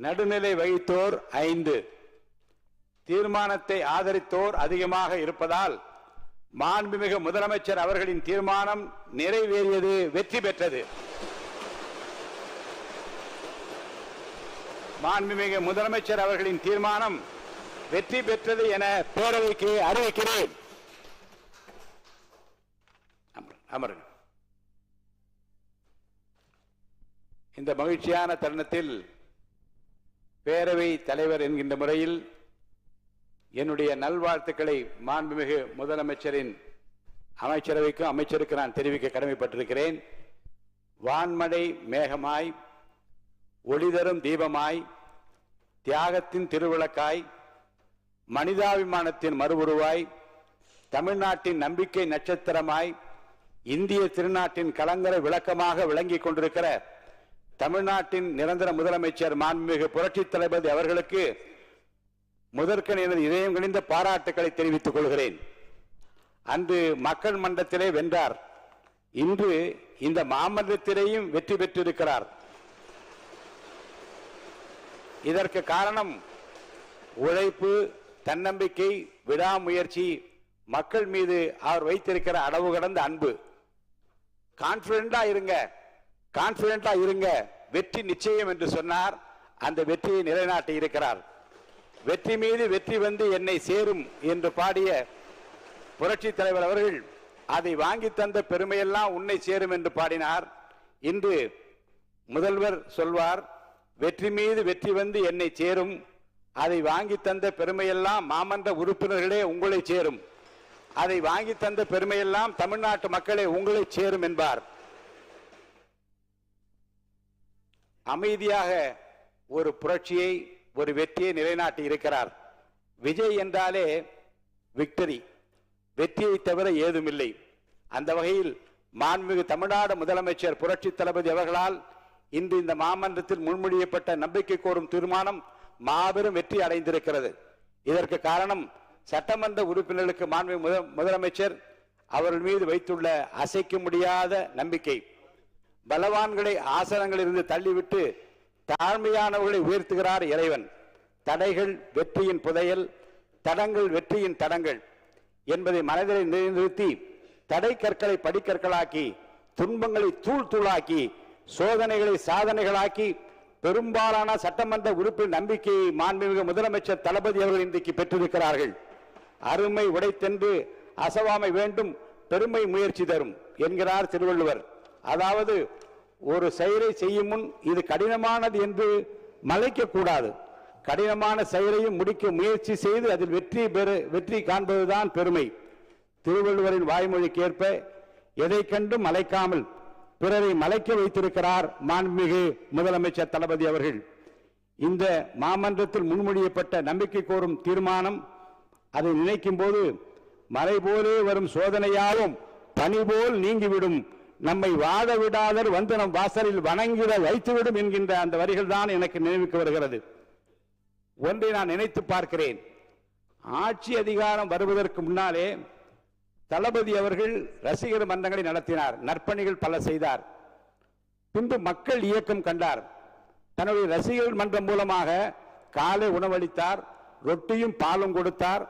நடுநிலை வகித்தோர் 5. தீர்மானத்தை ஆதரித்தோர் அதிகமாக இருப்பதால் மாண்புமிகு முதலமைச்சர் அவர்களின் தீர்மானம் நிறைவேறியது, வெற்றி பெற்றது. மாண்புமிகு முதலமைச்சர் அவர்களின் தீர்மானம் வெற்றி பெற்றது என பேரவைக்கு அறிவிக்கிறேன். அமருங்க. இந்த மகிழ்ச்சியான தருணத்தில் பேரவை தலைவர் என்கின்ற முறையில் என்னுடைய நல்வாழ்த்துக்களை மாண்புமிகு முதலமைச்சரின் அமைச்சரவைக்கும் அமைச்சருக்கு நான் தெரிவிக்க கடமைப்பட்டிருக்கிறேன். வான்மழை மேகமாய், ஒளிதரும் தீபமாய், தியாகத்தின் திருவிளக்காய், மனிதாபிமானத்தின் மறுவுருவாய், தமிழ்நாட்டின் நம்பிக்கை நட்சத்திரமாய், இந்திய திருநாட்டின் கலங்கர விளக்கமாக விளங்கிக் கொண்டிருக்கிற தமிழ்நாட்டின் நிரந்தர முதலமைச்சர் மாண்புமிகு புரட்சித் தளபதி அவர்களுக்கு முதற்கண் எனது இதயம் கனிந்த பாராட்டுக்களை தெரிவித்துக் கொள்கிறேன். அன்று மக்கள் மன்றத்திலே வென்றார். இன்று இந்த மாமன்றத்திலேயும் வெற்றி பெற்றிருக்கிறார். இதற்கு காரணம் உழைப்பு, தன்னம்பிக்கை, விடாமுயற்சி, மக்கள் மீது அவர் வைத்திருக்கிற அளவு கடந்த அன்பு. கான்பிடண்டா இருங்க, வெற்றி நிச்சயம் என்று சொன்னார். அந்த வெற்றியை நிலைநாட்டி இருக்கிறார். வெற்றி மீது வெற்றி வந்து என்னை சேரும் என்று பாடிய புரட்சி தலைவர் அவர்கள் அதை வாங்கி தந்த பெருமையெல்லாம் உன்னை சேரும் என்று பாடினார். இன்று முதல்வர் சொல்வார், வெற்றி மீது வெற்றி வந்து என்னை சேரும், அதை வாங்கி தந்த பெருமையெல்லாம் மாமன்ற உறுப்பினர்களே உங்களை சேரும், அதை வாங்கி தந்த பெருமையெல்லாம் தமிழ்நாட்டு மக்களே உங்களை சேரும் என்பார். அமைதியாக ஒரு புரட்சியை, ஒரு வெற்றியை நிலைநாட்டி இருக்கிறார். விஜய் என்றாலே விக்டரி, வெற்றியை தவிர ஏதுமில்லை. அந்த வகையில் மாண்புமிகு தமிழ்நாடு முதலமைச்சர் புரட்சி தளபதி அவர்களால் இன்று இந்த மாமன்றத்தில் முன்மொழியப்பட்ட நம்பிக்கை கோரும் தீர்மானம் மாபெரும் வெற்றி அடைந்திருக்கிறது. இதற்கு காரணம் சட்டமன்ற உறுப்பினர்களுக்கு மாண்புமிகு முதலமைச்சர் அவர்கள் மீது வைத்துள்ள அசைக்க முடியாத நம்பிக்கை. பலவான்களை ஆசனங்களிலிருந்து தள்ளிவிட்டு தாழ்மையானவர்களை உயர்த்துகிறார் இறைவன். தடைகள் வெற்றியின் புதையல், தடங்கள் வெற்றியின் தடங்கள் என்பதை மனதில் நிறுத்தி தடை கற்களை படிக்கற்களாக்கி, துன்பங்களை தூள் தூளாக்கி, சோதனைகளை சாதனைகளாக்கி பெரும்பாலான சட்டமன்ற உறுப்பினர் நம்பிக்கையை மாண்புமிகு முதலமைச்சர் தளபதி அவர்கள் இன்றைக்கு பெற்றிருக்கிறார்கள். அருமை உடைத்தென்று அசவாமை வேண்டும், பெருமை முயற்சி தரும் என்கிறார் திருவள்ளுவர். அதாவது ஒரு செயலை செய்யும் முன் இது கடினமானது என்று மலைக்க கூடாது. கடினமான செயலையும் முடிக்க முயற்சி செய்து அதில் வெற்றி காண்பதுதான் பெருமை. திருவள்ளுவரின் வாய்மொழிக்கு ஏற்ப எதை கண்டும் மலைக்காமல் பிறரை மலைக்க வைத்திருக்கிறார் மாண்புமிகு முதலமைச்சர் தளபதி அவர்கள். இந்த மாமன்றத்தில் முன்மொழியப்பட்ட நம்பிக்கை கோரும் தீர்மானம், அதை நினைக்கும் போது மலை போலே வரும் சோதனையாலும் பனி போல் நீங்கிவிடும், நம்மை வாழ விடாதர் வந்து நம் வாசலில் வணங்கிட வைத்துவிடும் என்கின்ற அந்த வரிகள் தான் எனக்கு நினைவுக்கு வருகிறது. ஒன்றை நான் நினைத்து பார்க்கிறேன். ஆட்சி அதிகாரம் வருவதற்கு முன்னாலே தளபதி அவர்கள் ரசிகர் மன்றங்களை நடத்தினார், நற்பணிகள் பல செய்தார். பின்பு மக்கள் இயக்கம் கண்டார். தன்னுடைய ரசிகர் மன்றம் மூலமாக காலை உணவளித்தார், ரொட்டியும் பாலும் கொடுத்தார்,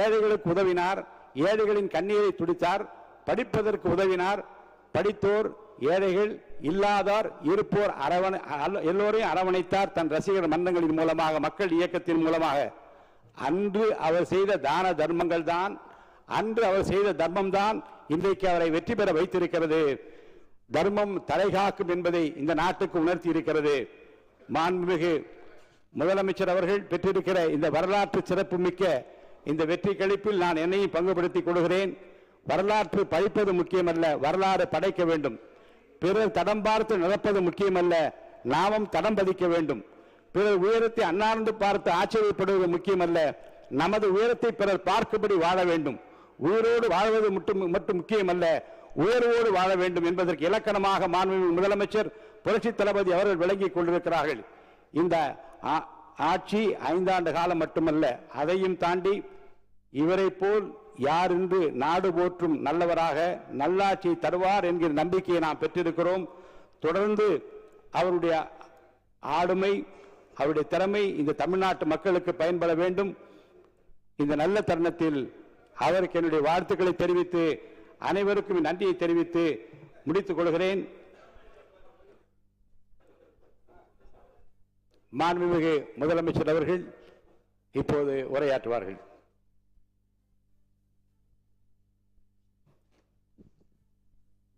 ஏழைகளுக்கு உதவினார், ஏழைகளின் கண்ணீரை துடித்தார், படிப்பதற்கு உதவினார். படித்தோர், ஏழைகள், இல்லாதார், இருப்போர் எல்லோரையும் அரவணைத்தார் தன் ரசிகர் மன்றங்களின் மூலமாக, மக்கள் இயக்கத்தின் மூலமாக. அன்று அவர் செய்த தான தர்மங்கள் தான், அன்று அவர் செய்த தர்மம் தான் இன்றைக்கு அவரை வெற்றி பெற வைத்திருக்கிறது. தர்மம் தலைகாக்கும் என்பதை இந்த நாட்டுக்கு உணர்த்தி இருக்கிறது. மாண்புமிகு முதலமைச்சர் அவர்கள் பெற்றிருக்கிற இந்த வரலாற்று சிறப்பு மிக்க இந்த வெற்றி கழிப்பில் நான் என்னையும் பங்குபடுத்திக் கொள்கிறேன். வரலாற்று படிப்பது முக்கியமல்ல, வரலாறு படைக்க வேண்டும். பிறர் தடம் பார்த்து நடப்பது முக்கியமல்ல, நாமும் தடம் பதிக்க வேண்டும். பிறர் உயரத்தை அண்ணாந்து பார்த்து ஆச்சரியப்படுவது முக்கியமல்ல, நமது உயரத்தை பிறர் பார்க்கும்படி வாழ வேண்டும். உயிரோடு வாழ்வது மட்டும் முக்கியமல்ல, உயர்வோடு வாழ வேண்டும் என்பதற்கு இலக்கணமாக மாண்புமிகு முதலமைச்சர் புரட்சி தளபதி அவர்கள் விளங்கிக் கொண்டிருக்கிறார்கள். இந்த ஆட்சி 5 ஆண்டு காலம் மட்டுமல்ல, அதையும் தாண்டி இவரை போல் யார் என்று நாடு போற்றும் நல்லவராக நல்லாட்சி தருவார் என்கிற நம்பிக்கையை நாம் பெற்றிருக்கிறோம். தொடர்ந்து அவருடைய ஆளுமை, அவருடைய திறமை இந்த தமிழ்நாட்டு மக்களுக்கு பயன்பட வேண்டும். இந்த நல்ல தருணத்தில் அவருக்கு என்னுடைய வாழ்த்துக்களை தெரிவித்து அனைவருக்கும் நன்றியை தெரிவித்து முடித்துக் கொள்கிறேன். மாண்புமிகு முதலமைச்சர் அவர்கள் இப்போது உரையாற்றுவார்கள்.